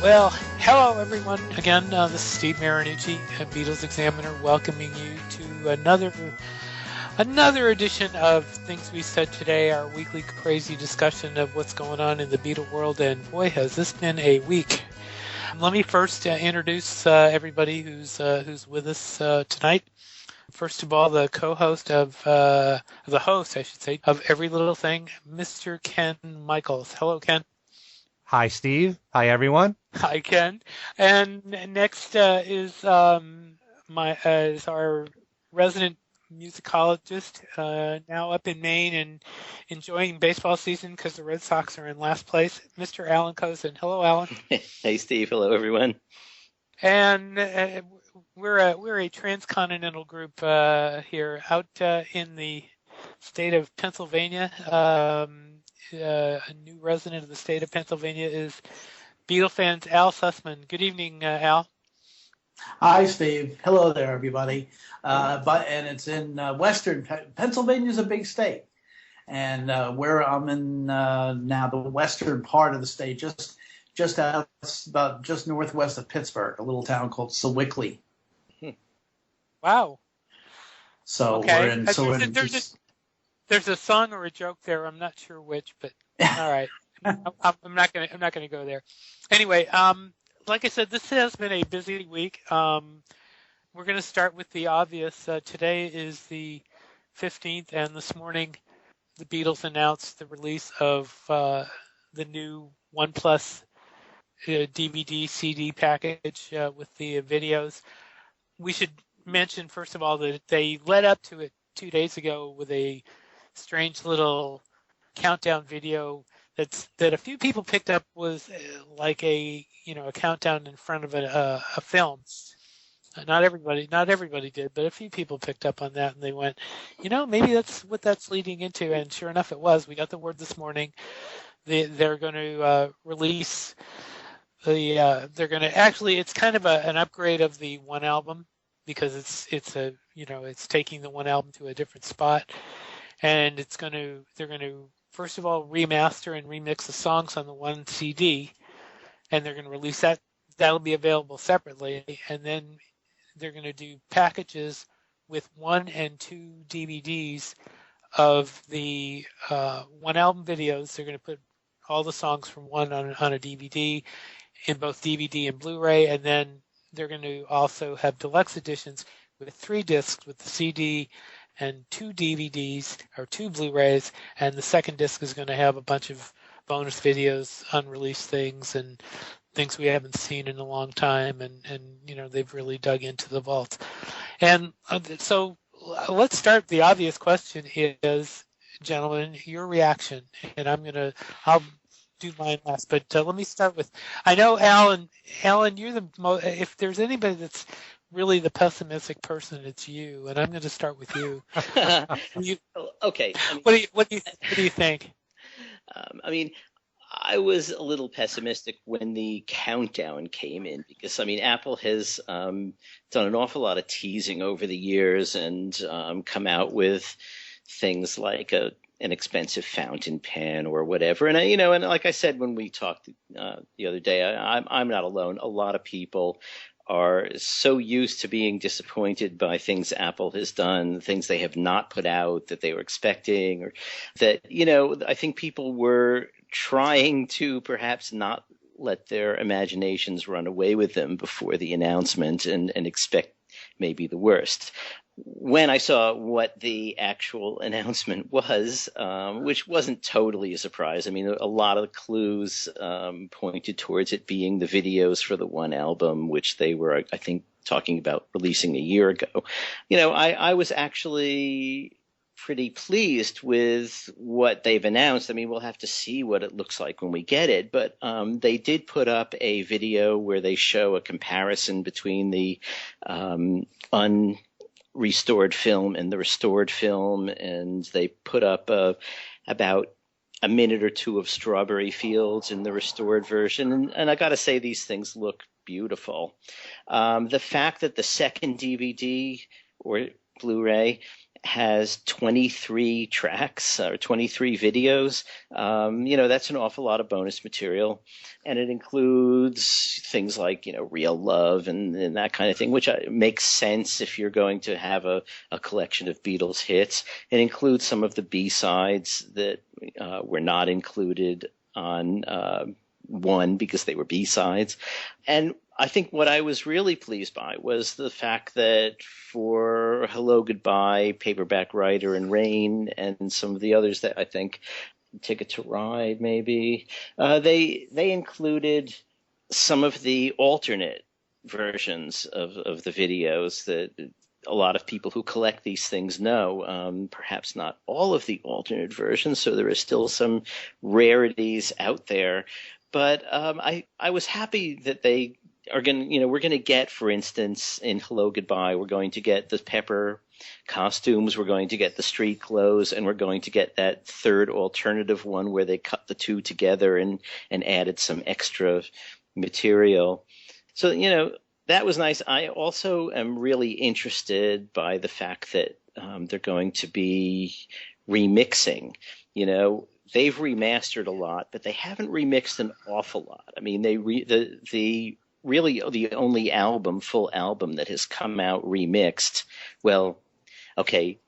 Well, hello everyone. Again, this is Steve Marinucci, a Beatles Examiner, welcoming you to another edition of Things We Said Today, our weekly crazy discussion of what's going on in the Beatle world. And boy, has this been a week. Let me first introduce everybody who's with us tonight. First of all, the co-host the host, I should say, of Every Little Thing, Mr. Ken Michaels. Hello, Ken. Hi, Steve. Hi, everyone. Hi, Ken. And next is our resident musicologist, now up in Maine and enjoying baseball season because the Red Sox are in last place, Mr. Allan Cozen. Hello, Allan. Hey, Steve. Hello, everyone. And we're a transcontinental group here out in the state of Pennsylvania. A new resident of the state of Pennsylvania is Beatle fans Al Sussman. Good evening, Al. Hi, Steve. Hello there, everybody. And it's in Western Pennsylvania is a big state, and where I'm in now, the western part of the state, just northwest of Pittsburgh, a little town called Sewickley. Wow. So okay. we're in. There's a song or a joke there. I'm not sure which, but all right. I'm not gonna go there. Anyway, like I said, this has been a busy week. We're gonna start with the obvious. Today is the 15th, and this morning the Beatles announced the release of the new OnePlus DVD CD package with the videos. We should mention first of all that they led up to it 2 days ago with a strange little countdown video that a few people picked up was like a countdown in front of a film. Not everybody did, but a few people picked up on that and they went, maybe that's what that's leading into. And sure enough, it was. We got the word this morning. They're going to release they're going to actually. It's kind of an upgrade of the one album because it's taking the one album to a different spot. And they're going to, first of all, remaster and remix the songs on the one CD, and they're going to release that. That'll be available separately. And then they're going to do packages with 1 and 2 DVDs of the one album videos. They're going to put all the songs from one on a DVD in both DVD and Blu-ray, and then they're going to also have deluxe editions with 3 discs with the CD and 2 DVDs or 2 Blu-rays, and the second disc is going to have a bunch of bonus videos, unreleased things, and things we haven't seen in a long time, and they've really dug into the vault. And so let's start. The obvious question is, gentlemen, your reaction, and I'll do mine last, but let me start with, I know Allan, you're the most, if there's anybody that's really the pessimistic person, it's you, and I'm going to start with you. Okay. What do you think? I was a little pessimistic when the countdown came in because Apple has done an awful lot of teasing over the years and come out with things like an expensive fountain pen or whatever, and and like I said when we talked the other day, I'm not alone. A lot of people are so used to being disappointed by things Apple has done, things they have not put out that they were expecting, or that, I think people were trying to perhaps not let their imaginations run away with them before the announcement and expect maybe the worst. When I saw what the actual announcement was, which wasn't totally a surprise. A lot of the clues pointed towards it being the videos for the one album, which they were, I think, talking about releasing a year ago. I was actually pretty pleased with what they've announced. We'll have to see what it looks like when we get it, but they did put up a video where they show a comparison between the restored film and the restored film, and they put up about a minute or two of strawberry fields in the restored version. And I got to say, these things look beautiful. The fact that the second DVD or Blu-ray has 23 tracks or 23 videos, that's an awful lot of bonus material. And it includes things like, Real Love and that kind of thing, which makes sense if you're going to have a collection of Beatles hits. It includes some of the B-sides that were not included on one because they were B-sides. And I think what I was really pleased by was the fact that for Hello, Goodbye, Paperback Writer, and Rain, and some of the others that I think, Ticket to Ride maybe, they included some of the alternate versions of the videos that a lot of people who collect these things know. Perhaps not all of the alternate versions, so there are still some rarities out there. But I was happy that they are going to, we're going to get, for instance, in Hello, Goodbye, we're going to get the Pepper costumes, we're going to get the street clothes, and we're going to get that third alternative one where they cut the two together and added some extra material. So, that was nice. I also am really interested by the fact that they're going to be remixing, They've remastered a lot, but they haven't remixed an awful lot. I mean, really the only full album that has come out remixed. Well, okay,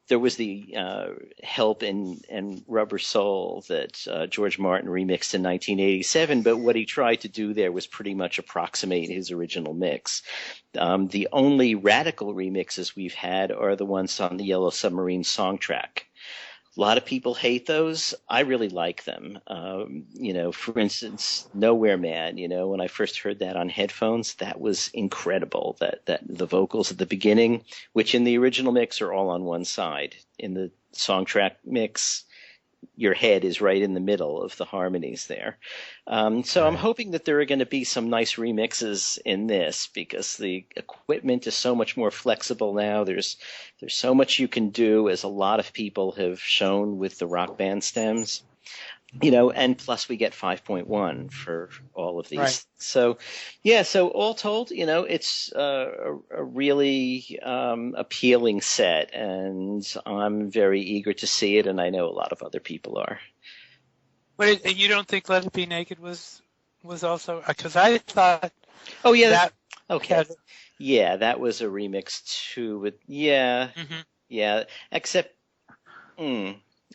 there was the Help and Rubber Soul that George Martin remixed in 1987, but what he tried to do there was pretty much approximate his original mix. The only radical remixes we've had are the ones on the Yellow Submarine song track. A lot of people hate those. I really like them. For instance, Nowhere Man, when I first heard that on headphones, that was incredible. That the vocals at the beginning, which in the original mix are all on one side. In the song track mix, your head is right in the middle of the harmonies there. So I'm hoping that there are going to be some nice remixes in this because the equipment is so much more flexible now. There's so much you can do, as a lot of people have shown with the Rock Band stems. And plus we get 5.1 for all of these. Right. So, so all told, it's a really appealing set, and I'm very eager to see it, and I know a lot of other people are. But you don't think Let It Be Naked was also, because I thought. Oh yeah, that okay. That was a remix too. But except.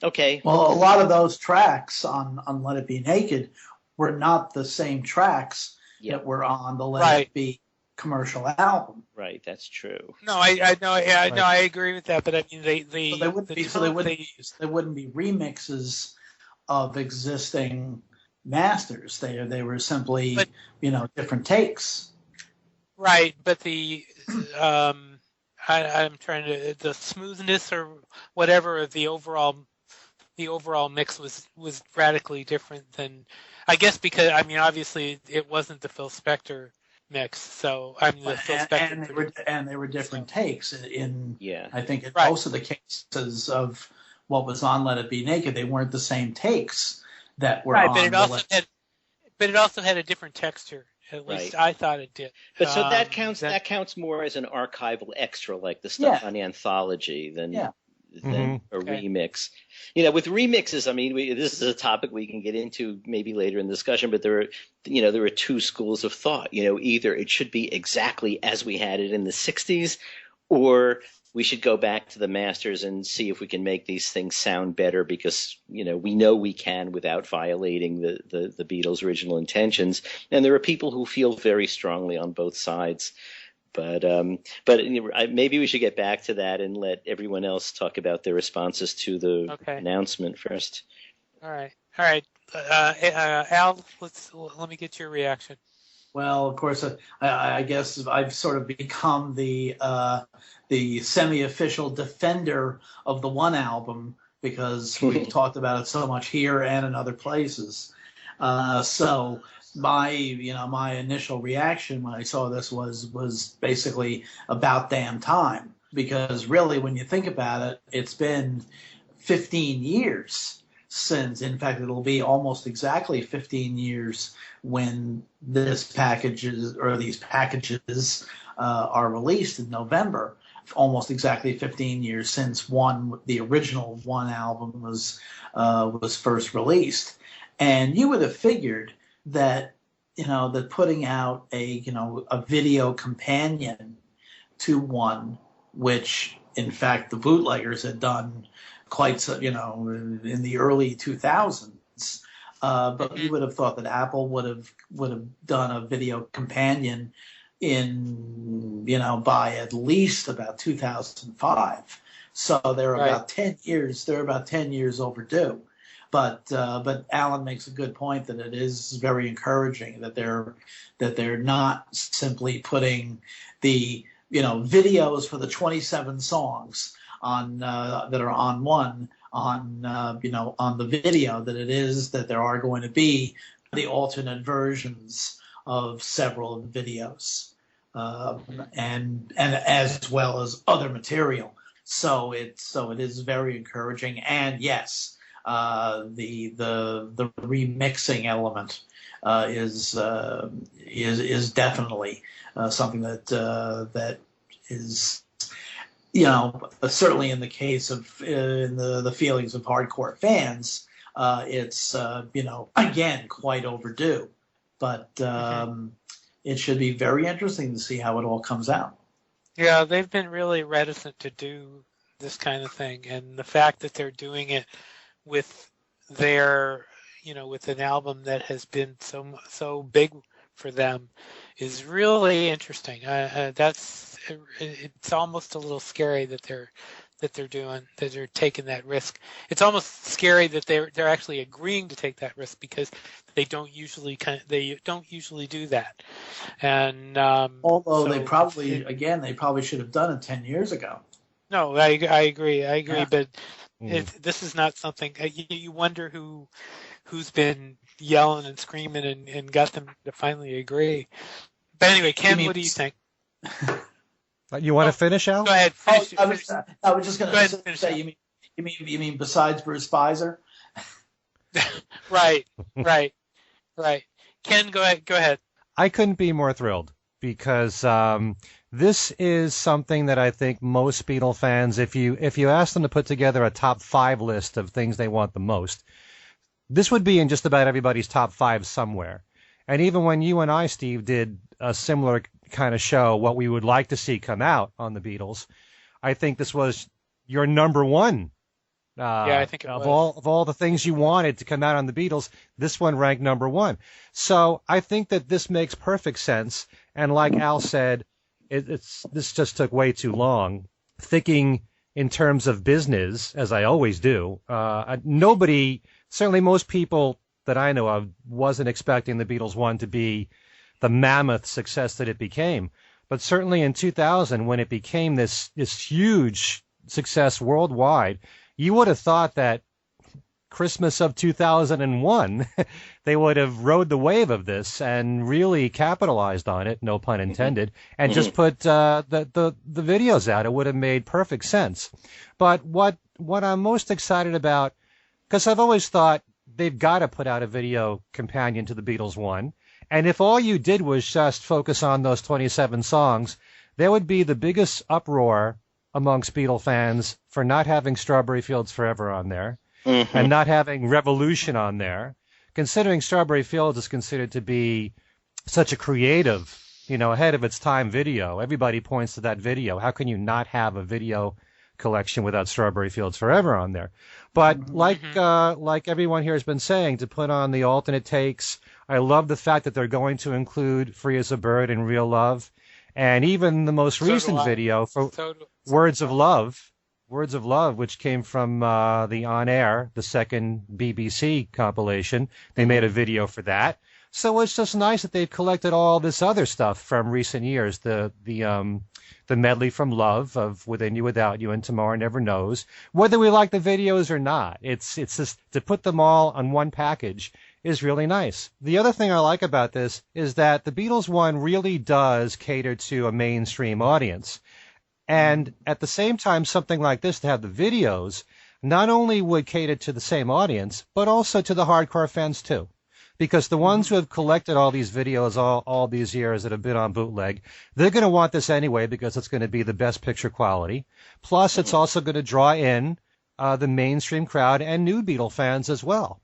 Okay. Well, a lot of those tracks on Let It Be Naked were not the same tracks that were on the Let It Be commercial album. Right, that's true. No, I know. Yeah, no, I agree with that. But I mean, they wouldn't be remixes of existing masters. They were simply different takes. Right, but I'm trying to the smoothness or whatever of the overall mix was radically different than, I guess, because obviously it wasn't the Phil Spector mix, so the Phil Spector and they were different takes in I think in right. most of the cases of what was on Let It Be Naked, they weren't the same takes that were on. But it also had a different texture. At least I thought it did. But so that counts more as an archival extra, like the stuff on the anthology than a remix. With remixes, this is a topic we can get into maybe later in the discussion, but there are two schools of thought. Either it should be exactly as we had it in the 60s, or we should go back to the masters and see if we can make these things sound better because, we know we can without violating the Beatles' original intentions. And there are people who feel very strongly on both sides. But maybe we should get back to that and let everyone else talk about their responses to the announcement first. All right. Al, let me get your reaction. Well, of course, I guess I've sort of become the semi-official defender of the one album because we've talked about it so much here and in other places. So my initial reaction when I saw this was basically about damn time, because really when you think about it, it's been 15 years since, in fact, it'll be almost exactly 15 years when these packages are released in November. Almost exactly 15 years since the original One album was first released, and you would have figured that that putting out a video companion to One, which in fact the bootleggers had done quite in the early 2000s. But you would have thought that Apple would have done a video companion by at least about 2005. So they're about 10 years. They're about 10 years overdue. But Allan makes a good point that it is very encouraging that they're not simply putting the videos for the 27 songs on that are on One on the video, that it is that there are going to be the alternate versions of several of the videos, and as well as other material. So it is very encouraging, and yes, the remixing element is definitely something that is certainly in the case of in the feelings of hardcore fans, it's again quite overdue, but it should be very interesting to see how it all comes out. Yeah, they've been really reticent to do this kind of thing, and the fact that they're doing it with their, with an album that has been so big for them is really interesting. It's almost a little scary that they're taking that risk. It's almost scary that they're actually agreeing to take that risk, because they don't usually do that. And although they probably should have done it 10 years ago. No, I agree. Yeah. But this is not something you wonder who's been yelling and screaming and got them to finally agree. But anyway, Ken, what do you think? You want to finish, Al? Go ahead. Finish. I was just going to say, you mean besides Bruce Spicer? Right. Ken, go ahead. I couldn't be more thrilled, because this is something that I think most Beatle fans, if you ask them to put together a top 5 list of things they want the most, this would be in just about everybody's top 5 somewhere. And even when you and I, Steve, did a similar kind of show, what we would like to see come out on the Beatles, I think this was your number one. I think it of was. all the things you wanted to come out on the Beatles, this one ranked number 1. So I think that this makes perfect sense. And like Al said, this just took way too long. Thinking in terms of business, as I always do, nobody, certainly most people that I know of, wasn't expecting the Beatles 1 to be the mammoth success that it became. But certainly in 2000, when it became this huge success worldwide, you would have thought that Christmas of 2001, they would have rode the wave of this and really capitalized on it, no pun intended, and just put the videos out. It would have made perfect sense. But what I'm most excited about, because I've always thought they've got to put out a video companion to the Beatles 1, and if all you did was just focus on those 27 songs, there would be the biggest uproar amongst Beatle fans for not having Strawberry Fields Forever on there, and not having Revolution on there, considering Strawberry Fields is considered to be such a creative, ahead of its time video. Everybody points to that video. How can you not have a video collection without Strawberry Fields Forever on there? But like everyone here has been saying, to put on the alternate takes, I love the fact that they're going to include Free as a Bird and Real Love, and even the most recent video for Words of Love, which came from the On Air, the second BBC compilation. They made a video for that. So it's just nice that they've collected all this other stuff from recent years. The medley from Love, of Within You, Without You, and Tomorrow Never Knows. Whether we like the videos or not, it's just to put them all on one package is really nice. The other thing I like about this is that the Beatles 1 really does cater to a mainstream audience. And at the same time, something like this, to have the videos, not only would cater to the same audience, but also to the hardcore fans too. Because the ones who have collected all these videos all these years that have been on bootleg, they're going to want this anyway because it's going to be the best picture quality. Plus, it's also going to draw in the mainstream crowd and new Beatle fans as well.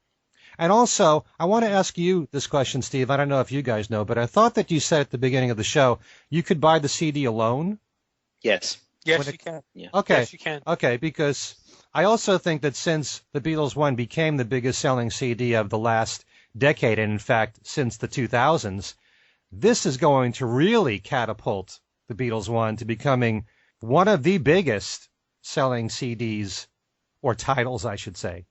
And also, I want to ask you this question, Steve. I don't know if you guys know, but I thought that you said at the beginning of the show you could buy the CD alone. Yes. Yes, you can. Yeah. Okay. Yes, you can. Okay, because I also think that since the Beatles 1 became the biggest selling CD of the last decade, and in fact, since the 2000s, this is going to really catapult the Beatles 1 to becoming one of the biggest selling CDs, or titles, I should say,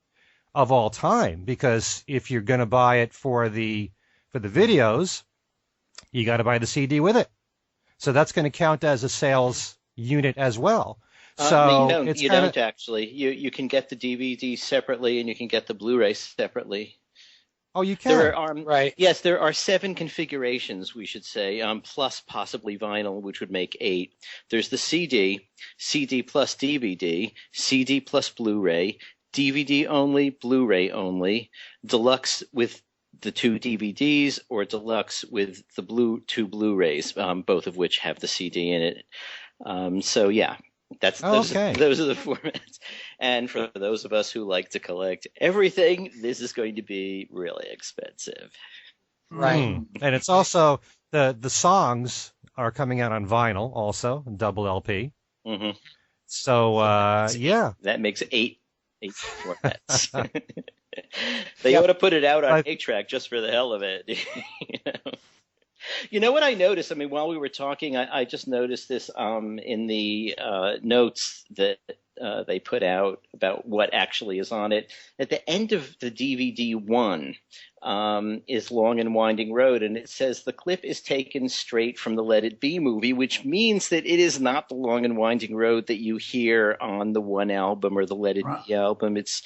of all time. Because if you're going to buy it for the videos, you got to buy the CD with it. So that's going to count as a sales unit as well. So no, you don't actually. You can get the DVD separately, and you can get the Blu-ray separately. Oh, you can. There are, right. Yes, there are 7 configurations, we should say, plus possibly vinyl, which would make 8. There's the CD, CD plus DVD, CD plus Blu-ray, DVD only, Blu-ray only, deluxe with the 2 DVDs, or deluxe with the 2 Blu-rays, both of which have the CD in it. So yeah. Those are the formats. And for those of us who like to collect everything, this is going to be really expensive. Right. And it's also the songs are coming out on vinyl also, double LP. Mm-hmm. So yeah. That makes 8 formats. They ought to put it out on 8-track just for the hell of it. You know what I noticed? I mean, while we were talking, I just noticed this in the notes that they put out about what actually is on it. At the end of the DVD 1 is Long and Winding Road, and it says the clip is taken straight from the Let It Be movie, which means that it is not the Long and Winding Road that you hear on the One album or the Let It Be album. It's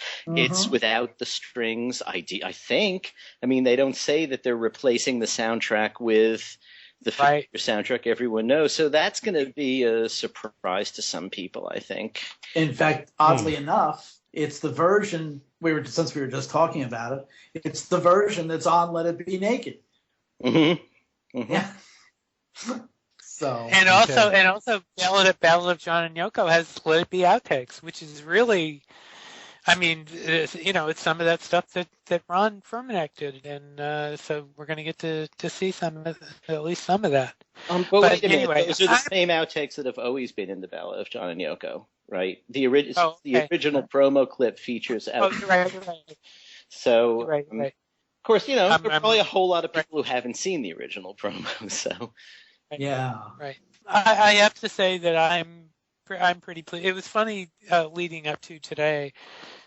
without the strings, I think. I mean, they don't say that they're replacing the soundtrack with the soundtrack everyone knows. So that's going to be a surprise to some people, I think. In fact, oddly enough, it's the version since we were just talking about it. It's the version that's on Let It Be Naked. Mm-hmm. Mm-hmm. Yeah. So and also Ballad of John and Yoko has Let It Be outtakes, which is really, I mean, it's some of that stuff that Ron Furmanek did, and so we're going to get to see at least some of that. But wait a minute, anyway, those are the same outtakes that have always been in the Ballad of John and Yoko, right? The original promo clip features outtakes. Right. So, right. Of course, there are probably a whole lot of people who haven't seen the original promo. So, yeah, right. I have to say that I'm pretty pleased. It was funny leading up to today.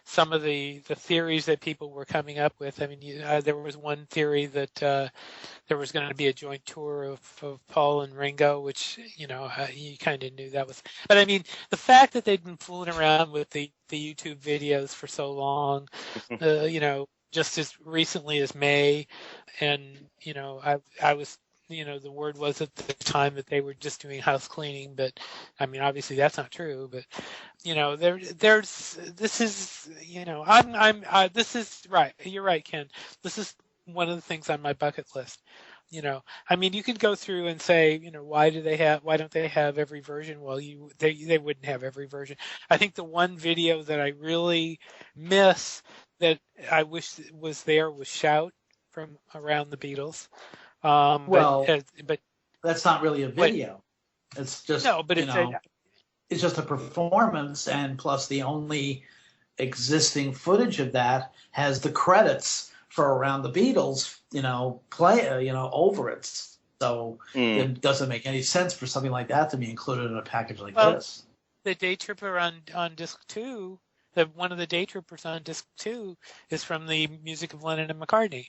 Some of the theories that people were coming up with. I mean, there was one theory that there was going to be a joint tour of Paul and Ringo, which, you kind of knew that was. But I mean, the fact that they'd been fooling around with the YouTube videos for so long, just as recently as May, and, I was, the word was at the time that they were just doing house cleaning, but I mean, obviously that's not true, but this is right. You're right, Ken. This is one of the things on my bucket list. I mean, you could go through and say, why don't they have every version? Well, they wouldn't have every version. I think the one video that I really miss that I wish was there was Shout from Around the Beatles. But that's not really a video. It's just it's just a performance, and plus the only existing footage of that has the credits for Around the Beatles, play over it. So it doesn't make any sense for something like that to be included in a package like this. The Day Tripper on disc 2, one of the Day Trippers on disc 2 is from the music of Lennon and McCartney.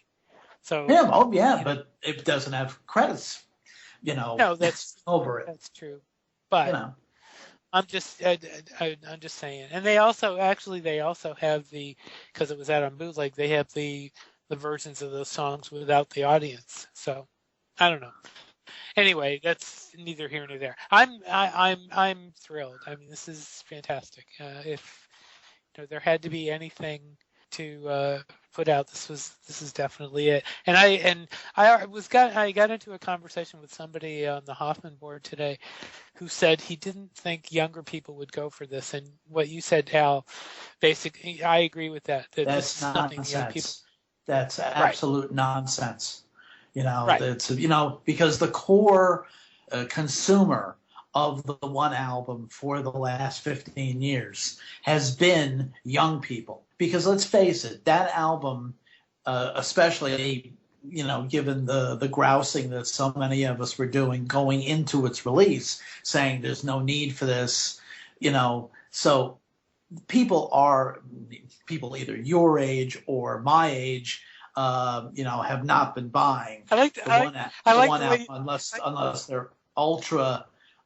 So but it doesn't have credits, No, that's over it. That's true, but I'm just saying. And they also have because it was out on bootleg, they have the versions of those songs without the audience. So I don't know. Anyway, that's neither here nor there. I'm thrilled. I mean, this is fantastic. If there had to be anything to put out. This is definitely it. And I got into a conversation with somebody on the Hoffman board today who said he didn't think younger people would go for this. And what you said, Al, basically, I agree with that. That this is That's something young people. nonsense. That's absolute nonsense. Right. It's because the core consumer of the one album for the last 15 years has been young people. Because let's face it, that album, especially, given the grousing that so many of us were doing going into its release, saying there's no need for this, so people either your age or my age, have not been buying the one album unless they're ultra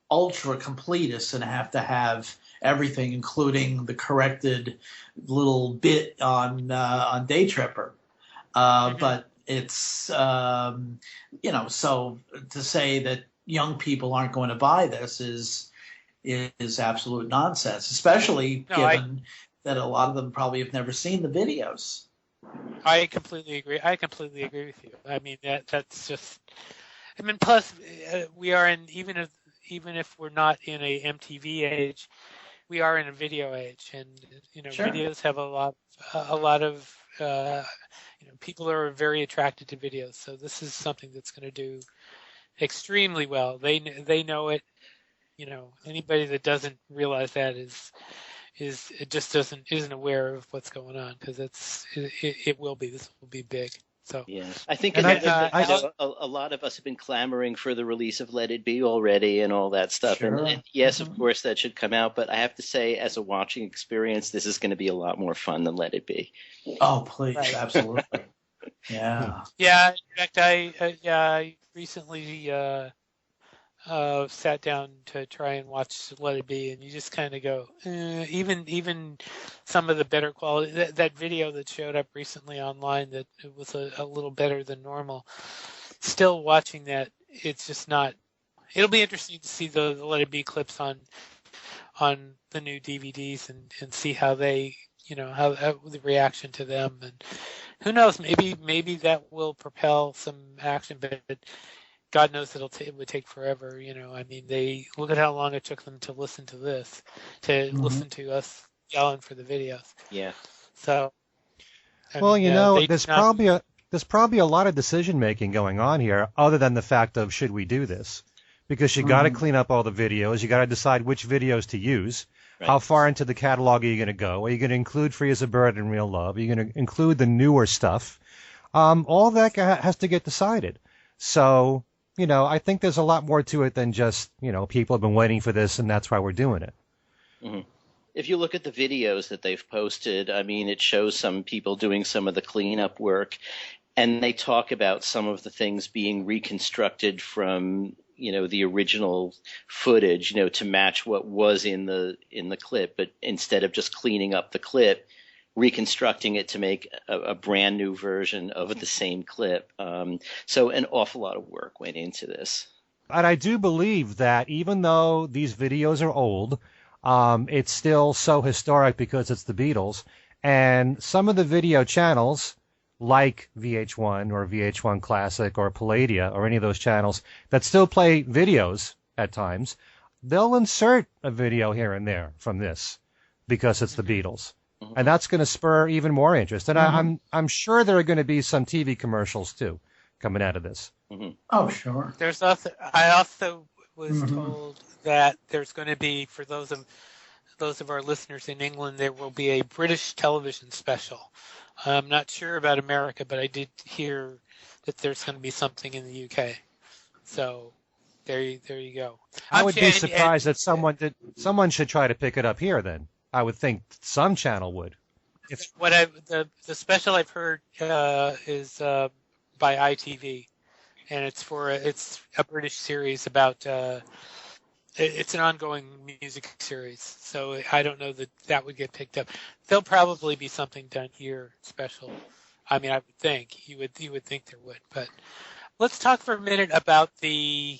completists and have to have everything, including the corrected little bit on Day Tripper. But it's so to say that young people aren't going to buy this is absolute nonsense, especially given that a lot of them probably have never seen the videos. I completely agree with you. I mean, that's just. I mean, plus we are in even if we're not in a MTV age, we are in a video age, and Sure. Videos have a lot of people are very attracted to videos. So this is something that's going to do extremely well. They know it. Anybody that doesn't realize that isn't aware of what's going on, because it will be. This will be big. So yeah, I think a lot of us have been clamoring for the release of Let It Be already and all that stuff. Sure. And yes, of course, that should come out. But I have to say, as a watching experience, this is going to be a lot more fun than Let It Be. Oh, please, Right. Absolutely. Yeah. Yeah. In fact, I recently sat down to try and watch Let It Be, and you just kind of go, even some of the better quality, that video that showed up recently online that it was a little better than normal. Still watching that, it's just not. It'll be interesting to see the Let It Be clips on the new DVDs and see how they, how the reaction to them, and who knows, maybe that will propel some action, but God knows it would take forever. I mean, they look at how long it took them to listen to this, to listen to us yelling for the videos. Yeah. So. There's probably a lot of decision making going on here, other than the fact of should we do this, because you got to clean up all the videos. You got to decide which videos to use. Right. How far into the catalog are you going to go? Are you going to include Free as a Bird and Real Love? Are you going to include the newer stuff? All that has to get decided. So. I think there's a lot more to it than just, people have been waiting for this and that's why we're doing it. Mm-hmm. If you look at the videos that they've posted, I mean, it shows some people doing some of the cleanup work, and they talk about some of the things being reconstructed from, the original footage, to match what was in the clip, but instead of just cleaning up the clip, reconstructing it to make a brand new version of the same clip. So an awful lot of work went into this. And I do believe that even though these videos are old, it's still so historic because it's the Beatles. And some of the video channels, like VH1 or VH1 Classic or Palladia or any of those channels that still play videos at times, they'll insert a video here and there from this because it's the Beatles. And that's going to spur even more interest. And I'm sure there are going to be some TV commercials too coming out of this. Mm-hmm. Oh, sure. I also was told that there's going to be, for those of our listeners in England, there will be a British television special. I'm not sure about America, but I did hear that there's going to be something in the UK. So there you go. I would be surprised that someone should try to pick it up here then. I would think some channel would. The special I've heard is by ITV, and it's a British series about it's an ongoing music series. So I don't know that would get picked up. There'll probably be something done here special. I mean, I would think you would think there would. But let's talk for a minute about the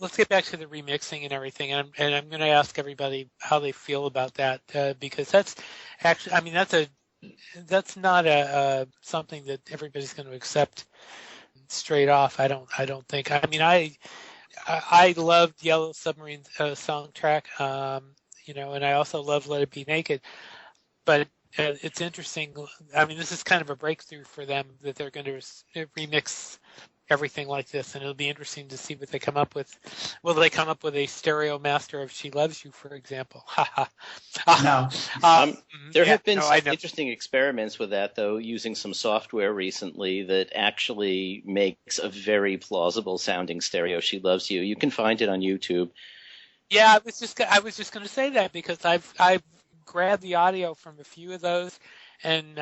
let's get back to the remixing and everything, and I'm going to ask everybody how they feel about that, because that's actually, I mean, that's not a something that everybody's going to accept straight off. I don't think. I mean, I loved Yellow Submarine song track, and I also love Let It Be Naked, but it's interesting. I mean, this is kind of a breakthrough for them that they're going to remix everything like this, and it'll be interesting to see what they come up with. Will they come up with a stereo master of She Loves You, for example? No. There have been some interesting experiments with that, though, using some software recently that actually makes a very plausible sounding stereo She Loves You. You can find it on YouTube. Yeah, I was just going to say that, because I've grabbed the audio from a few of those, and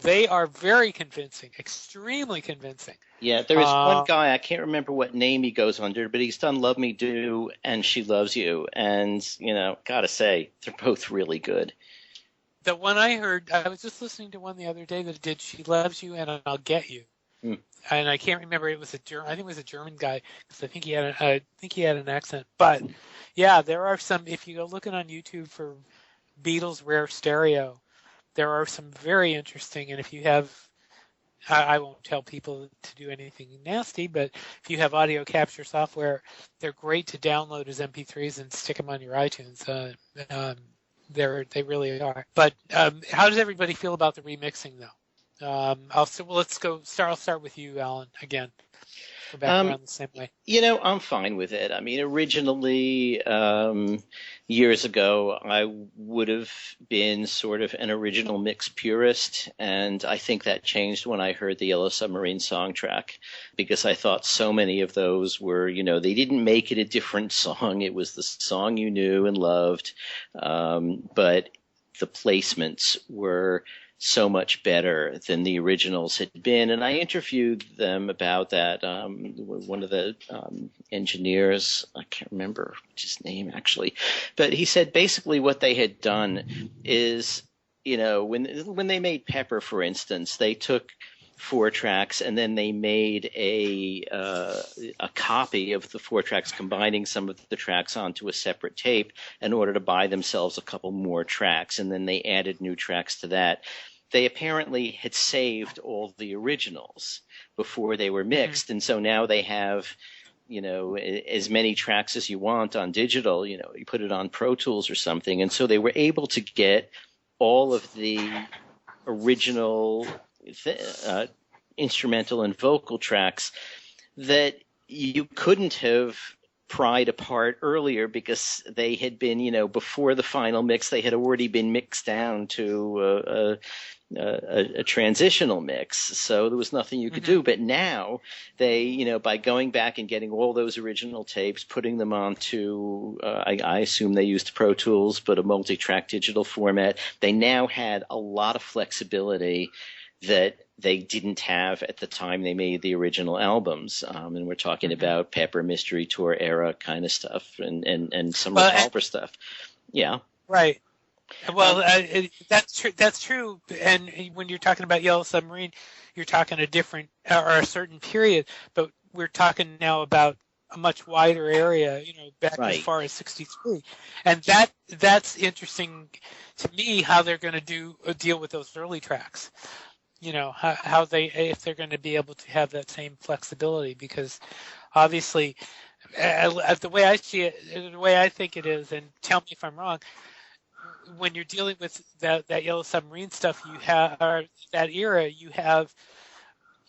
they are very convincing, extremely convincing. Yeah, there is one guy, I can't remember what name he goes under, but he's done Love Me Do and She Loves You. And, gotta say, they're both really good. The one I heard, I was just listening to one the other day that did She Loves You and I'll Get You. And I can't remember, I think it was a German guy, because I think he had an accent. But, yeah, there are some, if you go looking on YouTube for Beatles Rare Stereo, there are some very interesting, and if you have, I won't tell people to do anything nasty, but if you have audio capture software, they're great to download as MP3s and stick them on your iTunes. They really are. But how does everybody feel about the remixing, though? I'll start with you, Allan, again. Go back around the same way. I'm fine with it. I mean, originally, years ago, I would have been sort of an original mix purist, and I think that changed when I heard the Yellow Submarine song track, because I thought so many of those were, they didn't make it a different song. It was the song you knew and loved, but the placements were so much better than the originals had been. And I interviewed them about that. One of the engineers, I can't remember his name actually, but he said basically what they had done is, when they made Pepper, for instance, they took 4 tracks and then they made a copy of the 4 tracks, combining some of the tracks onto a separate tape in order to buy themselves a couple more tracks, and then they added new tracks to that. They apparently had saved all the originals before they were mixed, and so now they have, as many tracks as you want on digital. You put it on Pro Tools or something, and so they were able to get all of the original instrumental and vocal tracks that you couldn't have pried apart earlier, because they had been, before the final mix, they had already been mixed down to a transitional mix, so there was nothing you could do. But now they, by going back and getting all those original tapes, putting them onto, I assume they used Pro Tools, but a multi-track digital format, they now had a lot of flexibility that they didn't have at the time they made the original albums. And we're talking about Pepper, Mystery Tour era kind of stuff, and some Revolver stuff. Yeah. Right. Well, that's true. And when you're talking about Yellow Submarine, you're talking a different or a certain period, but we're talking now about a much wider area, back as far as 63. And that's interesting to me, how they're going to deal with those early tracks. How if they're going to be able to have that same flexibility, because obviously, the way I see it, the way I think it is, and tell me if I'm wrong, when you're dealing with that Yellow Submarine stuff, you have, or that era, you have,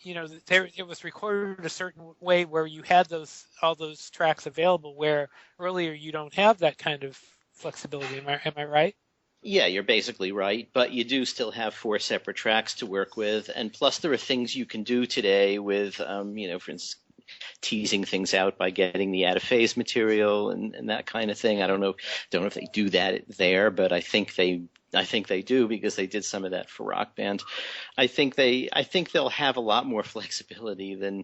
it was recorded a certain way where you had all those tracks available, where earlier you don't have that kind of flexibility. Am I right? Yeah, you're basically right, but you do still have 4 separate tracks to work with, and plus there are things you can do today with, for instance, teasing things out by getting the out-of-phase material and that kind of thing. I don't know if they do that there, but I think they do, because they did some of that for Rock Band. I think they'll have a lot more flexibility than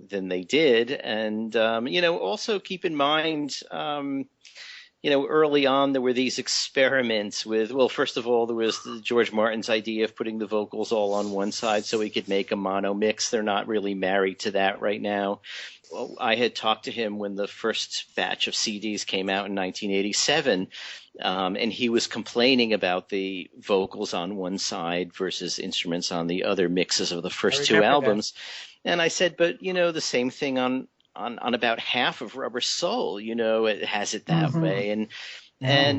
they did, and also keep in mind. early on there were these experiments with, well, first of all, there was George Martin's idea of putting the vocals all on one side so he could make a mono mix. They're not really married to that right now. Well, I had talked to him when the first batch of CDs came out in 1987, and he was complaining about the vocals on one side versus instruments on the other mixes of the first two albums. And I said, but, the same thing on about half of Rubber Soul, it has it that way. And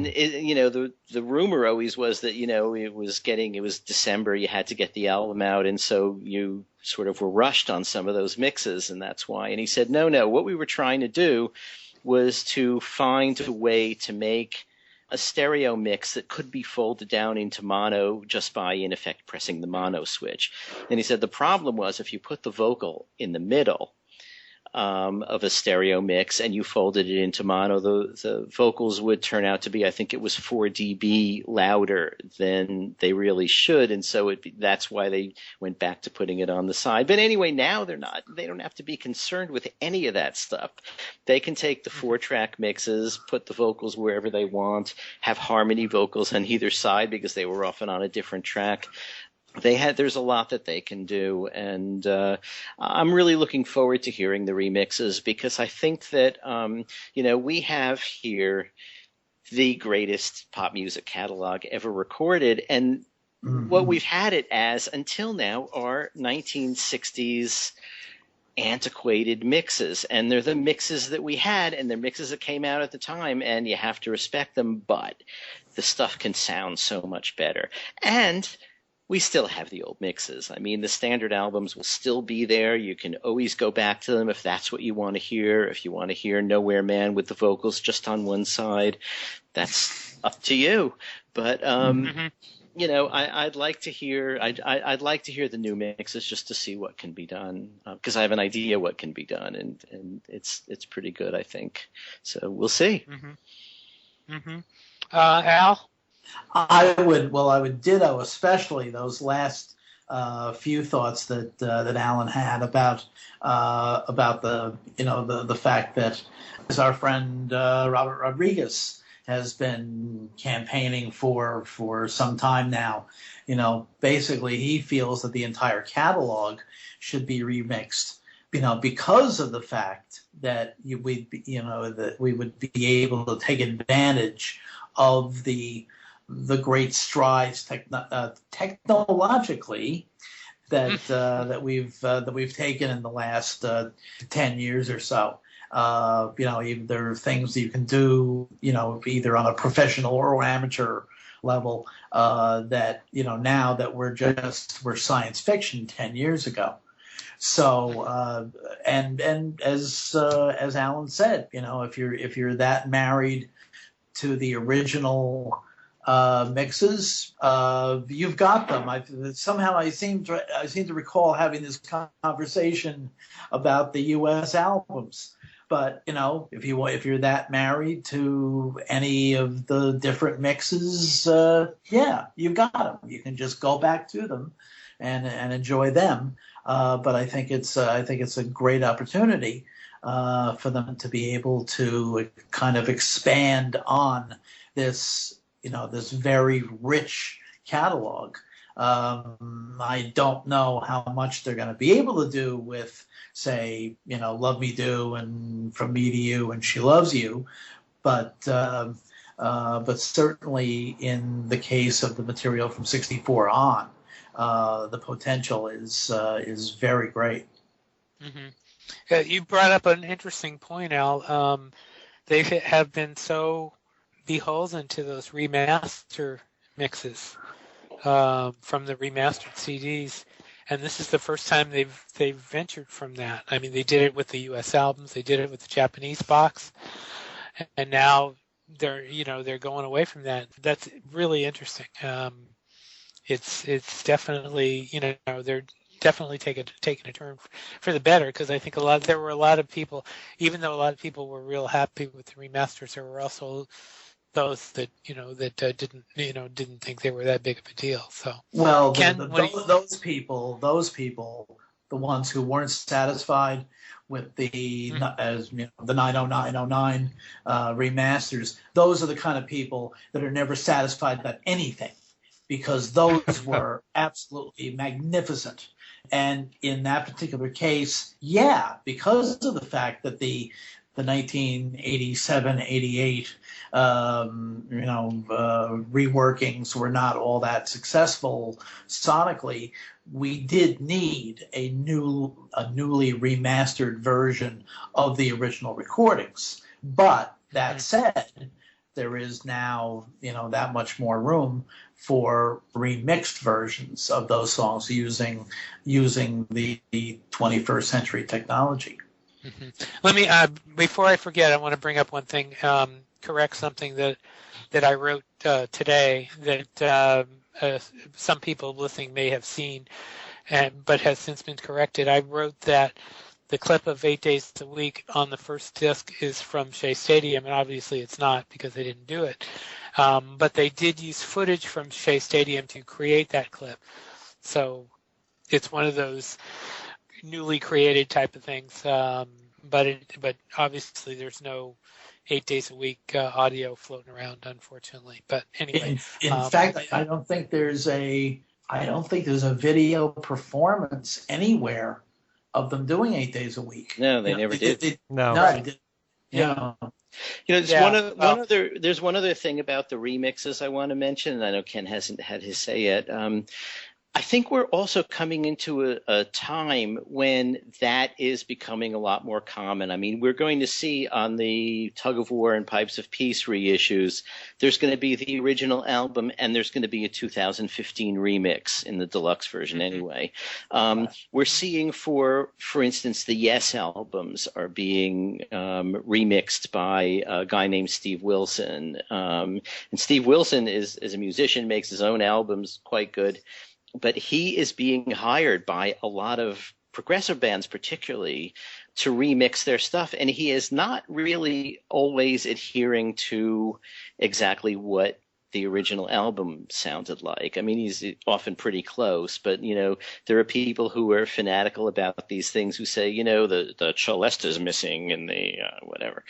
it, the rumor always was that, it was December, you had to get the album out. And so you sort of were rushed on some of those mixes, and that's why. And he said, no, what we were trying to do was to find a way to make a stereo mix that could be folded down into mono just by, in effect, pressing the mono switch. And he said the problem was if you put the vocal in the middle of a stereo mix and you folded it into mono, the vocals would turn out to be, I think it was 4 dB louder than they really should. And so that's why they went back to putting it on the side. But anyway, now they don't have to be concerned with any of that stuff. They can take the 4-track mixes, put the vocals wherever they want, have harmony vocals on either side because they were often on a different track. There's a lot that they can do, and I'm really looking forward to hearing the remixes because I think that we have here the greatest pop music catalog ever recorded, and what we've had it as until now are 1960s antiquated mixes, and they're the mixes that we had, and they're mixes that came out at the time, and you have to respect them, but the stuff can sound so much better. And we still have the old mixes. I mean, the standard albums will still be there. You can always go back to them if that's what you want to hear. If you want to hear Nowhere Man with the vocals just on one side, that's up to you. But I'd like to hear. I'd like to hear the new mixes just to see what can be done because I have an idea what can be done, and it's pretty good, I think. So we'll see. Al. I would ditto, especially those last few thoughts that Allan had about the fact that, as our friend Robert Rodriguez has been campaigning for some time now, basically he feels that the entire catalog should be remixed, because of the fact that we would be able to take advantage of the great strides technologically that we've taken in the last 10 years or so. There are things that you can do, either on a professional or amateur level that now that we're science fiction 10 years ago. So and as Allan said, if you're that married to the original mixes, you've got them. I seem to recall having this conversation about the U.S. albums. But if you're that married to any of the different mixes, you've got them. You can just go back to them and enjoy them. But I think it's a great opportunity for them to be able to kind of expand on this very rich catalog. I don't know how much they're going to be able to do with, say, Love Me Do and From Me to You and She Loves You, but certainly in the case of the material from '64 on, the potential is very great. Mm-hmm. You brought up an interesting point, Al. They have been so beholden to those remaster mixes from the remastered CDs, and this is the first time they've ventured from that. I mean, they did it with the U.S. albums, they did it with the Japanese box, and now they're going away from that. That's really interesting. It's definitely they're definitely taking a turn for the better, because I think there were a lot of people, even though a lot of people were real happy with the remasters, there were also those that didn't think they were that big of a deal. So well, those people the ones who weren't satisfied with the as you know, the 90909 remasters. Those are the kind of people that are never satisfied about anything, because those were absolutely magnificent. And in that particular case, yeah, because of the fact that the 1987, 88, reworkings were not all that successful sonically, we did need a newly remastered version of the original recordings. But that said, there is now, that much more room for remixed versions of those songs using the 21st century technology. Mm-hmm. Let me, before I forget, I want to bring up one thing, correct something that I wrote today that some people listening may have seen, but has since been corrected. I wrote that the clip of 8 Days a Week on the first disc is from Shea Stadium, and obviously it's not because they didn't do it. But they did use footage from Shea Stadium to create that clip. So it's one of those newly created type of things. But obviously there's no 8 Days a Week audio floating around, unfortunately. But anyway. In fact, I don't think there's a video performance anywhere of them doing 8 days a week. No, they never did. No, right. they did. Yeah. There's one other thing about the remixes I want to mention, and I know Ken hasn't had his say yet. I think we're also coming into a time when that is becoming a lot more common. I mean, we're going to see on the Tug of War and Pipes of Peace reissues, there's going to be the original album, and there's going to be a 2015 remix in the deluxe version anyway. We're seeing, for instance, the Yes albums are being remixed by a guy named Steve Wilson. And Steve Wilson is a musician, makes his own albums quite good. But he is being hired by a lot of progressive bands, particularly, to remix their stuff. And he is not really always adhering to exactly what the original album sounded like. I mean, he's often pretty close, but, there are people who are fanatical about these things who say, the TWST is missing and the whatever.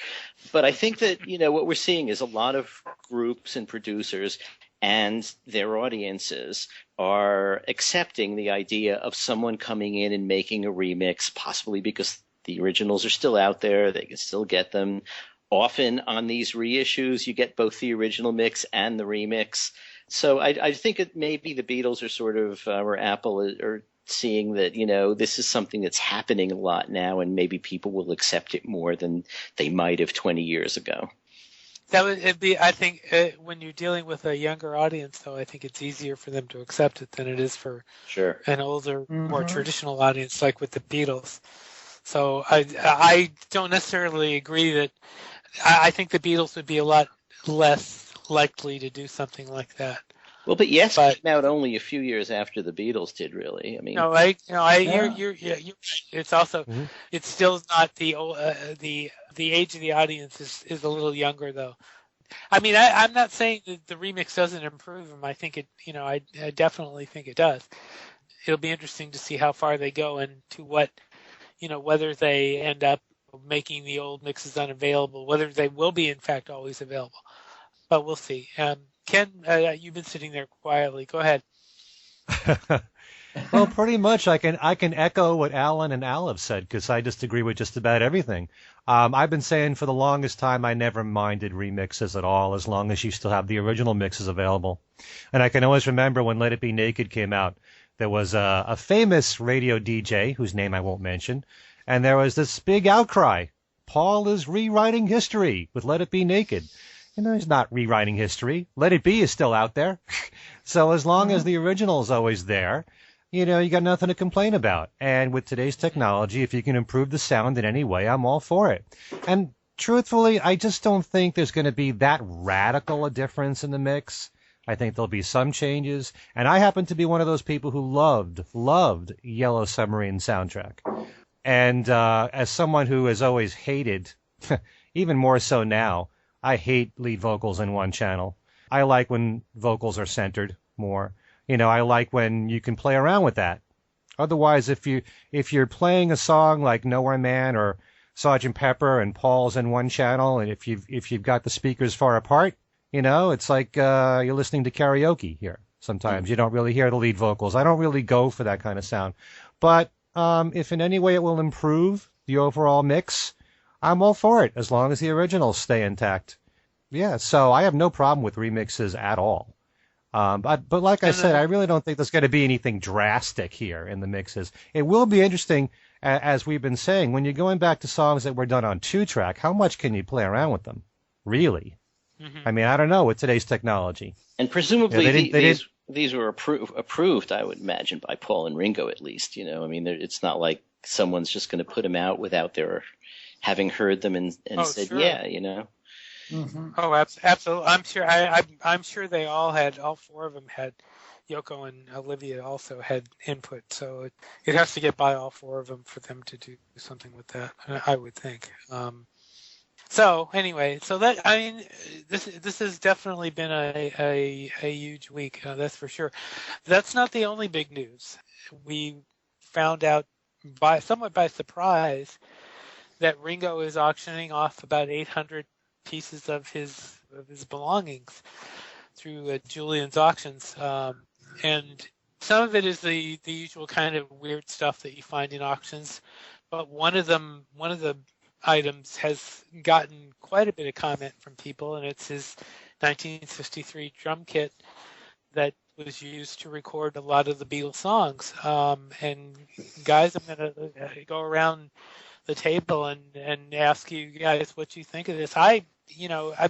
But I think that, what we're seeing is a lot of groups and producers and their audiences are accepting the idea of someone coming in and making a remix, possibly because the originals are still out there. They can still get them. Often on these reissues, you get both the original mix and the remix. So I think it maybe the Beatles are sort of, or Apple are seeing that, this is something that's happening a lot now, and maybe people will accept it more than they might have 20 years ago. That would be, I think, when you're dealing with a younger audience, though, I think it's easier for them to accept it than it is for an older, more traditional audience, like with the Beatles. So I don't necessarily agree that. I think the Beatles would be a lot less likely to do something like that. Well, but Yes came out only a few years after the Beatles did, really. I mean, you're it's also it's still not the age of the audience is a little younger, though. I mean, I'm not saying that the remix doesn't improve them. I think it, I definitely think it does. It'll be interesting to see how far they go and to what, whether they end up making the old mixes unavailable, whether they will be in fact always available. But we'll see. Ken, you've been sitting there quietly. Go ahead. Well, pretty much I can echo what Allan and Al have said, because I just agree with just about everything. I've been saying for the longest time I never minded remixes at all, as long as you still have the original mixes available. And I can always remember when Let It Be Naked came out, there was a famous radio DJ, whose name I won't mention, and there was this big outcry. Paul is rewriting history with Let It Be Naked. He's not rewriting history. Let It Be is still out there. So as long as the original is always there, you got nothing to complain about. And with today's technology, if you can improve the sound in any way, I'm all for it. And truthfully, I just don't think there's going to be that radical a difference in the mix. I think there'll be some changes. And I happen to be one of those people who loved Yellow Submarine soundtrack. And as someone who has always hated, even more so now, I hate lead vocals in one channel. I like when vocals are centered more. I like when you can play around with that. Otherwise, if you're playing a song like Nowhere Man or Sergeant Pepper and Paul's in one channel, and if you've got the speakers far apart, it's like you're listening to karaoke here. Sometimes you don't really hear the lead vocals. I don't really go for that kind of sound. But if in any way it will improve the overall mix, I'm all for it, as long as the originals stay intact. Yeah, so I have no problem with remixes at all. But like I said, I really don't think there's going to be anything drastic here in the mixes. It will be interesting, as we've been saying, when you're going back to songs that were done on 2-track, how much can you play around with them? Really? Mm-hmm. I mean, I don't know with today's technology. And presumably these were approved, I would imagine, by Paul and Ringo at least. I mean, it's not like someone's just going to put them out without their having heard them and said, sure. Yeah, Mm-hmm. Oh, absolutely. I'm sure they all 4 of them had, Yoko and Olivia also had input. So it has to get by all 4 of them for them to do something with that, I would think. So anyway, this has definitely been a huge week. That's for sure. That's not the only big news. We found out somewhat by surprise that Ringo is auctioning off about 800 pieces of his belongings through Julian's auctions, and some of it is the usual kind of weird stuff that you find in auctions, but one of the items has gotten quite a bit of comment from people, and it's his 1963 drum kit that was used to record a lot of the Beatles songs. And guys, I'm going to go around the table and ask you guys what you think of this. I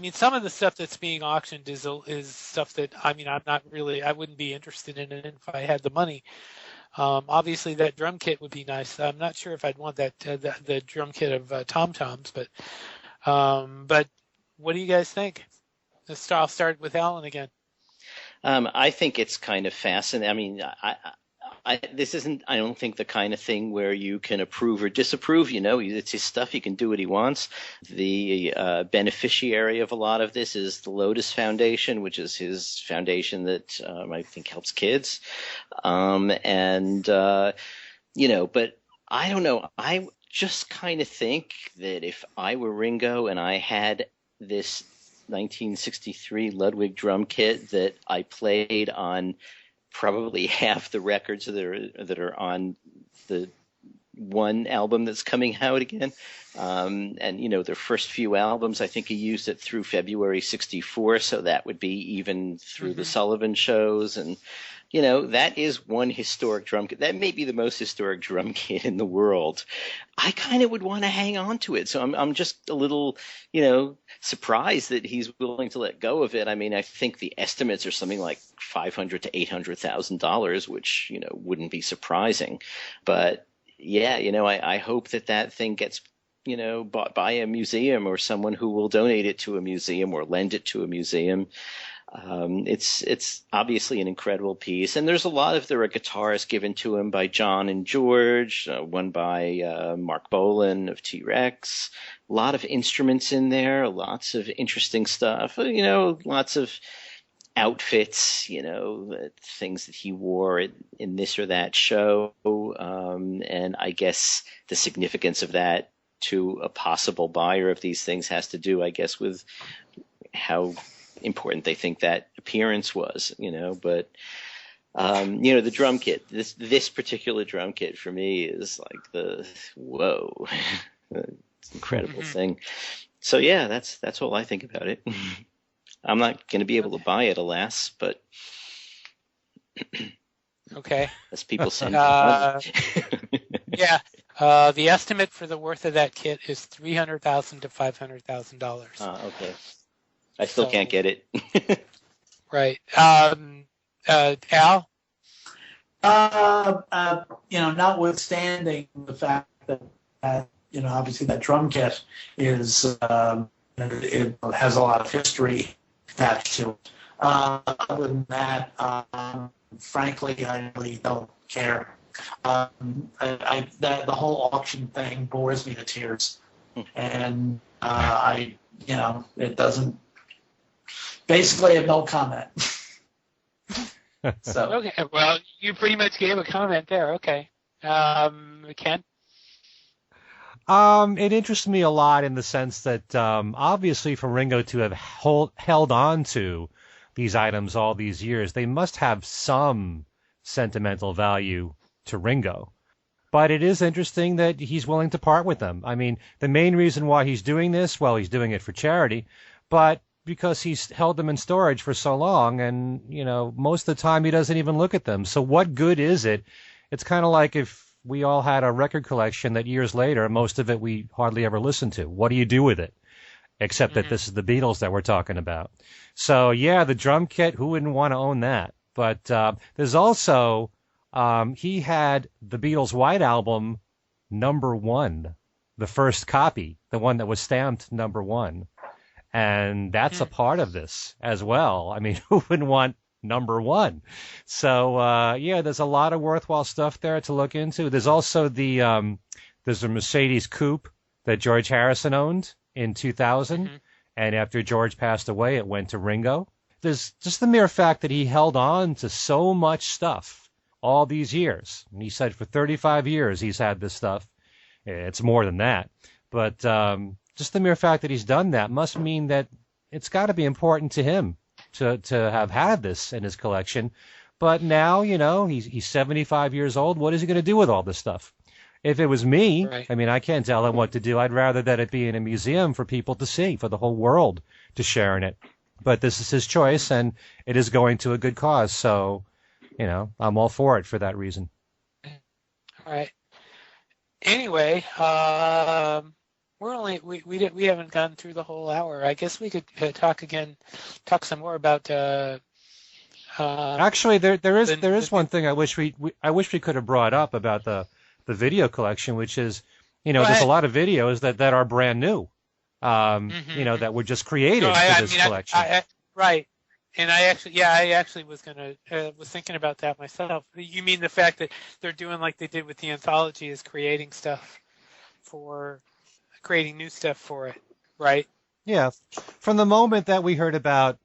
mean, some of the stuff that's being auctioned is stuff that, I mean, I wouldn't be interested in it if I had the money. Obviously that drum kit would be nice. I'm not sure if I'd want that, the drum kit of Tom Toms, but what do you guys think? I'll start with Allan again. I think it's kind of fascinating. I mean, this isn't, I don't think, the kind of thing where you can approve or disapprove. It's his stuff. He can do what he wants. The beneficiary of a lot of this is the Lotus Foundation, which is his foundation that I think helps kids. But I don't know. I just kind of think that if I were Ringo and I had this 1963 Ludwig drum kit that I played on probably half the records that are on the one album that's coming out again. And their first few albums, I think he used it through February 64. So that would be even through the Sullivan shows. And, that is one historic drum kit. That may be the most historic drum kit in the world. I kind of would want to hang on to it. So I'm just a little, surprised that he's willing to let go of it. I mean, I think the estimates are something like $500,000 to $800,000, which, wouldn't be surprising. But yeah, I hope that thing gets, bought by a museum or someone who will donate it to a museum or lend it to a museum. It's obviously an incredible piece, and there's a lot of there are guitars given to him by John and George, one by Mark Bolan of T-Rex. A lot of instruments in there, lots of interesting stuff. Lots of outfits, things that he wore in this or that show, and I guess the significance of that to a possible buyer of these things has to do, I guess, with how important they think that appearance was, but the drum kit, this particular drum kit for me is like the whoa, it's an incredible thing. So yeah, that's all I think about it. I'm not going to be able to buy it, alas, but okay, as people say. Yeah, the estimate for the worth of that kit is $300,000 to $500,000. Okay. I still can't get it. Right. Al? Notwithstanding the fact that, obviously that drum kit is, it has a lot of history attached to it. Other than that, frankly, I really don't care. The whole auction thing bores me to tears. And it doesn't. Basically, I have no comment. So okay, well, you pretty much gave a comment there. Okay. Ken? It interests me a lot in the sense that obviously for Ringo to have held on to these items all these years, they must have some sentimental value to Ringo. But it is interesting that he's willing to part with them. I mean, the main reason why he's doing this, well, he's doing it for charity, but because he's held them in storage for so long, and, most of the time he doesn't even look at them. So what good is it? It's kind of like if we all had a record collection that years later, most of it we hardly ever listened to. What do you do with it? Except that this is the Beatles that we're talking about. So, yeah, the drum kit, who wouldn't want to own that? But there's also, he had the Beatles' White Album #1, the first copy, the one that was stamped #1. And that's a part of this as well. I mean, who wouldn't want #1? So, yeah, there's a lot of worthwhile stuff there to look into. There's also there's a Mercedes Coupe that George Harrison owned in 2000. And after George passed away, it went to Ringo. There's just the mere fact that he held on to so much stuff all these years. And he said for 35 years he's had this stuff. It's more than that. But just the mere fact that he's done that must mean that it's got to be important to him to have had this in his collection. But now, he's 75 years old. What is he going to do with all this stuff? If it was me, right. I mean, I can't tell him what to do. I'd rather that it be in a museum for people to see, for the whole world to share in it. But this is his choice, and it is going to a good cause. So, I'm all for it for that reason. All right. Anyway, we haven't gone through the whole hour. I guess we could talk some more about. Actually, there is one thing I wish we could have brought up about the video collection, which is, there's a lot of videos that are brand new, that were just created for this collection. Right. And I actually was thinking about that myself. You mean the fact that they're doing like they did with the anthology, is creating new stuff for it, right? Yeah. From the moment that we heard about,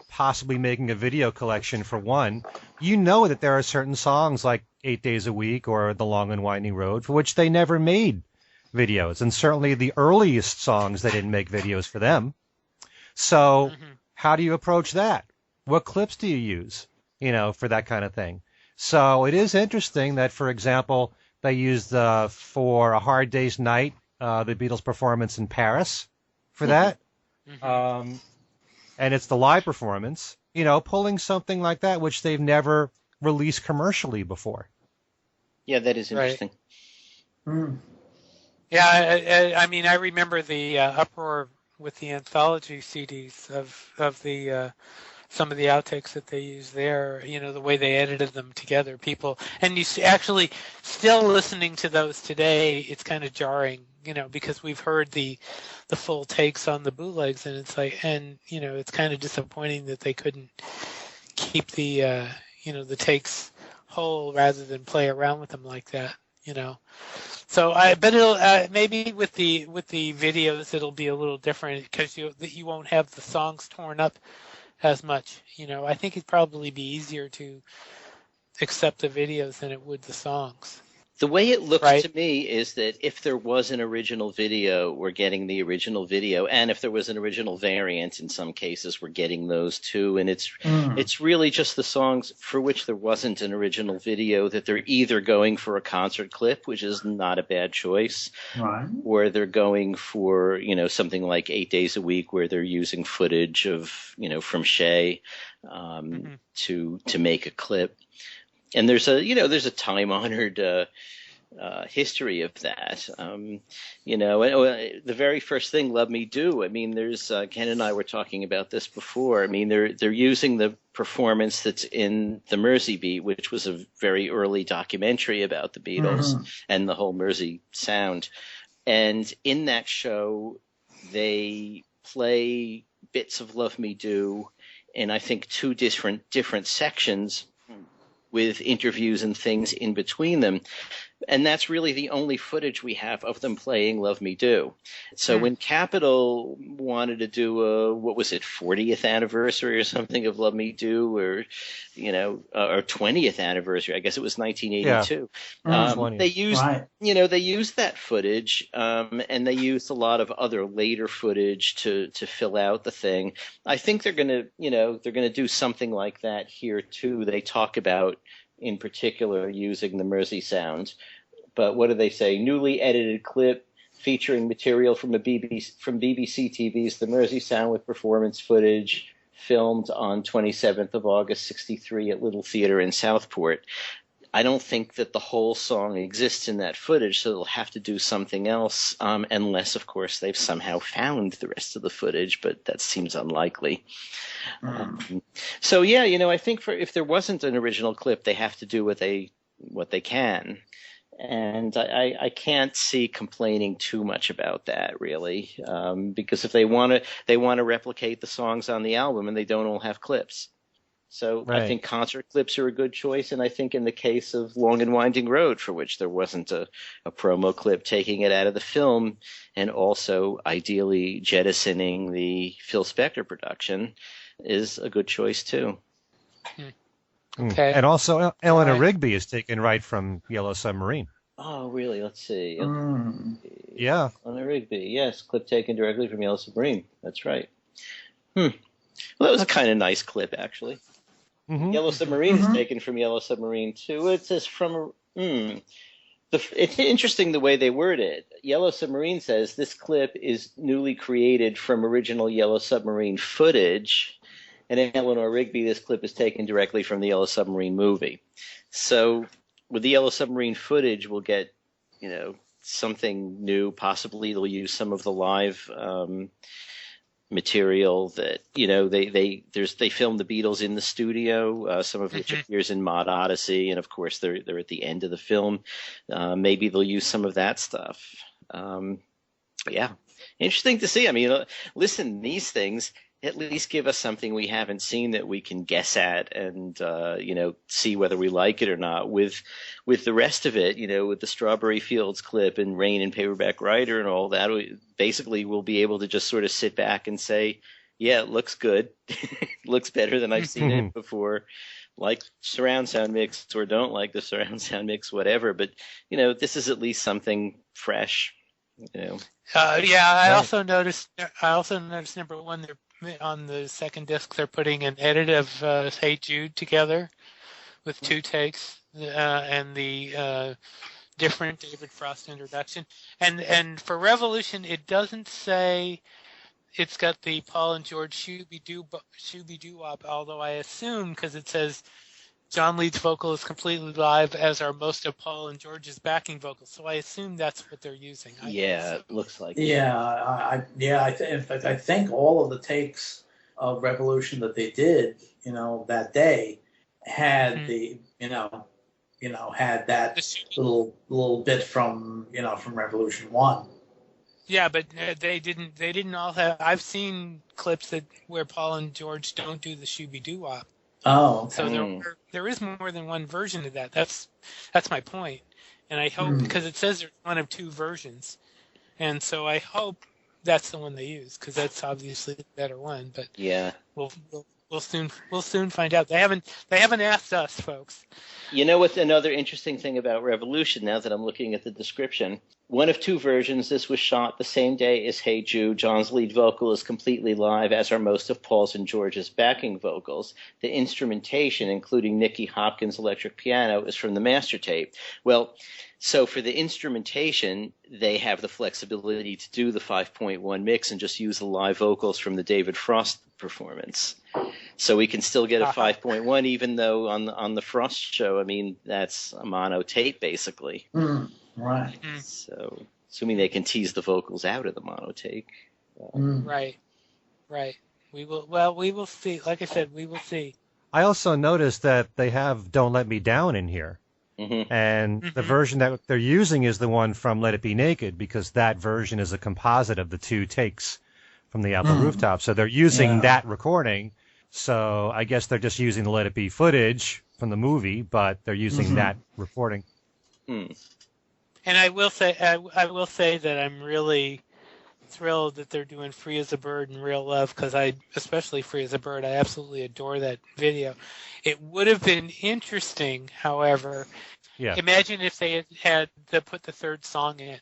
possibly making a video collection for one, that there are certain songs like 8 Days a Week or The Long and Winding Road for which they never made videos. And certainly the earliest songs, they didn't make videos for them. So how do you approach that? What clips do you use, for that kind of thing? So it is interesting that, for example, they used for A Hard Day's Night, the Beatles' performance in Paris for that. And it's the live performance, pulling something like that, which they've never released commercially before. Yeah, that is interesting. Right. Yeah, I mean, I remember the uproar with the anthology CDs of the some of the outtakes that they used there, the way they edited them together, people. And actually still listening to those today, it's kind of jarring, because we've heard the full takes on the bootlegs, and it's like, it's kind of disappointing that they couldn't keep the, the takes whole rather than play around with them like that, So I bet it'll maybe with the videos it'll be a little different because you won't have the songs torn up as much. I think it'd probably be easier to accept the videos than it would the songs. The way it looks to me is that if there was an original video, we're getting the original video, and if there was an original variant, in some cases, we're getting those too. And it's really just the songs for which there wasn't an original video that they're either going for a concert clip, which is not a bad choice, right, or they're going for something like 8 Days a Week, where they're using footage of from Shea to make a clip. And there's a time-honored history of that. The very first thing, Love Me Do. I mean, there's Ken and I were talking about this before. I mean, they're using the performance that's in the Mersey Beat, which was a very early documentary about the Beatles and the whole Mersey sound. And in that show, they play bits of Love Me Do in, I think, two different sections, with interviews and things in between them. And that's really the only footage we have of them playing Love Me Do. So when Capitol wanted to do what was it, 40th anniversary or something of Love Me Do, or, or 20th anniversary, I guess it was 1982. Yeah. They used, they used that footage, and they used a lot of other later footage to fill out the thing. I think they're going to do something like that here too. They talk about, in particular, using the Mersey sound. But what do they say? Newly edited clip featuring material from BBC TV's The Mersey Sound with performance footage filmed on 27th of August 63 at Little Theatre in Southport. I don't think that the whole song exists in that footage, so they'll have to do something else, unless, of course, they've somehow found the rest of the footage, but that seems unlikely. So, I think if there wasn't an original clip, they have to do what they can. And I can't see complaining too much about that, really, because if they want to replicate the songs on the album, and they don't all have clips. So right. I think concert clips are a good choice, and I think in the case of Long and Winding Road, for which there wasn't a promo clip, taking it out of the film, and also ideally jettisoning the Phil Spector production is a good choice too. Okay. And also, Eleanor Rigby is taken right from Yellow Submarine. Oh, really? Let's see. Yeah. Eleanor Rigby, yes. Clip taken directly from Yellow Submarine. That's right. Well, that was a kind of nice clip, actually. Mm-hmm. Yellow Submarine is taken from Yellow Submarine, too. It says from... It's interesting the way they word it. Yellow Submarine says this clip is newly created from original Yellow Submarine footage. And in Eleanor Rigby, this clip is taken directly from the Yellow Submarine movie. So with the Yellow Submarine footage, we'll get, something new. Possibly they'll use some of the live material that, they filmed the Beatles in the studio, some of which appears in Mod Odyssey. And of course, they're at the end of the film. Maybe they'll use some of that stuff. But yeah, interesting to see. I mean, listen, these things at least give us something we haven't seen that we can guess at and, see whether we like it or not. With the rest of it, with the Strawberry Fields clip and Rain and Paperback Writer and all that, we'll be able to just sort of sit back and say, yeah, it looks good. It looks better than I've seen it before. Like surround sound mix or don't like the surround sound mix, whatever. But, this is at least something fresh, I also noticed number one, they're on the second disc, they're putting an edit of Hey Jude together with two takes and the different David Frost introduction. And for Revolution, it doesn't say it's got the Paul and George Shooby-Doo-Wop, although I assume, because it says John Lead's vocal is completely live, as are most of Paul and George's backing vocals. So I assume that's what they're using. It looks like. Yeah, in fact, I think all of the takes of Revolution that they did, that day, had the, had that little bit from Revolution 1. Yeah, but they didn't all have. I've seen clips where Paul and George don't do the Shooby-Doo-Wop. Oh, okay. So there is more than one version of that. That's my point. And I hope, because it says there's one of two versions, and so I hope that's the one they use, because that's obviously the better one. But yeah, we'll soon find out. They haven't asked us, folks. What's another interesting thing about Revolution, now that I'm looking at the description? One of two versions. This was shot the same day as Hey Jude. John's lead vocal is completely live, as are most of Paul's and George's backing vocals. The instrumentation, including Nicky Hopkins' electric piano, is from the master tape. Well, so for the instrumentation, they have the flexibility to do the 5.1 mix and just use the live vocals from the David Frost performance. So we can still get a 5.1, even though on the Frost show, I mean, that's a mono tape, basically. Right. So, assuming they can tease the vocals out of the mono take. Right. We will see. Like I said, we will see. I also noticed that they have Don't Let Me Down in here. And the version that they're using is the one from Let It Be Naked, because that version is a composite of the two takes from the album Rooftop. So they're using that recording. So I guess they're just using the Let It Be footage from the movie, but they're using that recording. And I will say that I'm really thrilled that they're doing Free as a Bird and Real Love, because especially Free as a Bird, I absolutely adore that video. It would have been interesting, however, imagine if they had to put the third song in,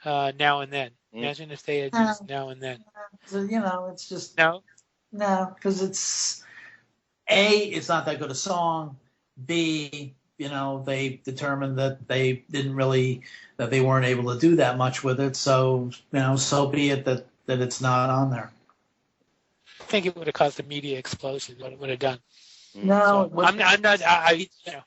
Now and Then. Imagine if they had used Now and Then. It's just no, because it's it's not that good a song. B, they determined that they weren't able to do that much with it. So, so be it that it's not on there. I think it would have caused a media explosion. What it would have done. No, so, I'm not.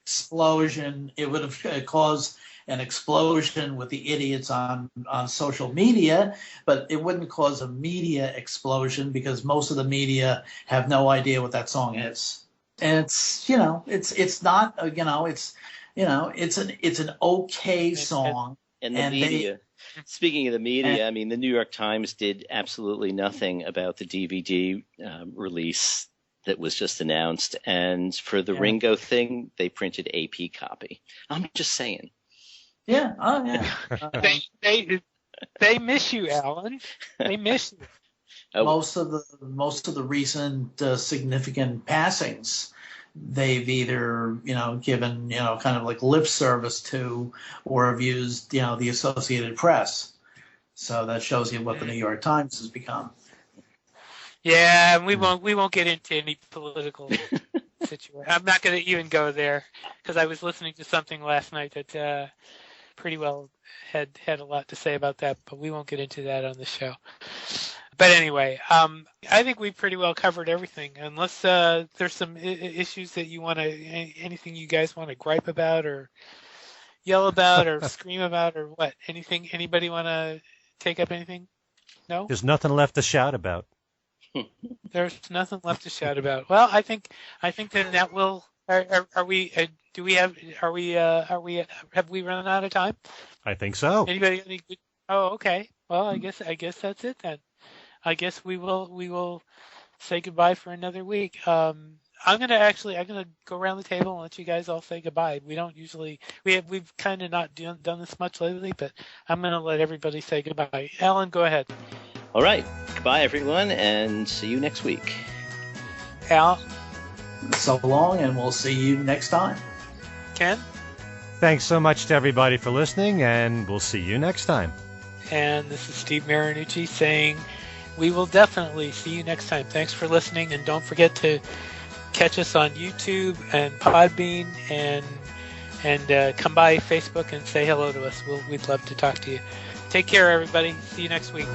Explosion. It would have caused an explosion with the idiots on social media, but it wouldn't cause a media explosion because most of the media have no idea what that song is. And it's not it's an okay song. And the media. Speaking of the media, I mean, the New York Times did absolutely nothing about the DVD release that was just announced, and for the Ringo thing, they printed AP copy. I'm just saying. Yeah. Oh yeah. They miss you, Allan. They miss you. Most of the recent significant passings, they've either given kind of like lip service to, or have used the Associated Press. So that shows you what the New York Times has become. Yeah, and we won't get into any political situation. I'm not going to even go there because I was listening to something last night that pretty well had a lot to say about that, but we won't get into that on the show. But anyway, I think we pretty well covered everything, unless there's some issues that you want to, anything you guys want to gripe about or yell about or scream about or what? Anything? Anybody want to take up anything? No? There's nothing left to shout about. There's nothing left to shout about. Well, I think then that will. Are we? Do we have? Are we? Have we run out of time? I think so. Anybody? Oh, okay. Well, I guess that's it then. I guess we will say goodbye for another week. I'm gonna go around the table and let you guys all say goodbye. We don't usually we've kind of not done this much lately, but I'm gonna let everybody say goodbye. Allan, go ahead. All right. Goodbye, everyone, and see you next week. Al? So long, and we'll see you next time. Ken? Thanks so much to everybody for listening, and we'll see you next time. And this is Steve Marinucci saying we will definitely see you next time. Thanks for listening, and don't forget to catch us on YouTube and Podbean, and come by Facebook and say hello to us. We'd love to talk to you. Take care, everybody. See you next week.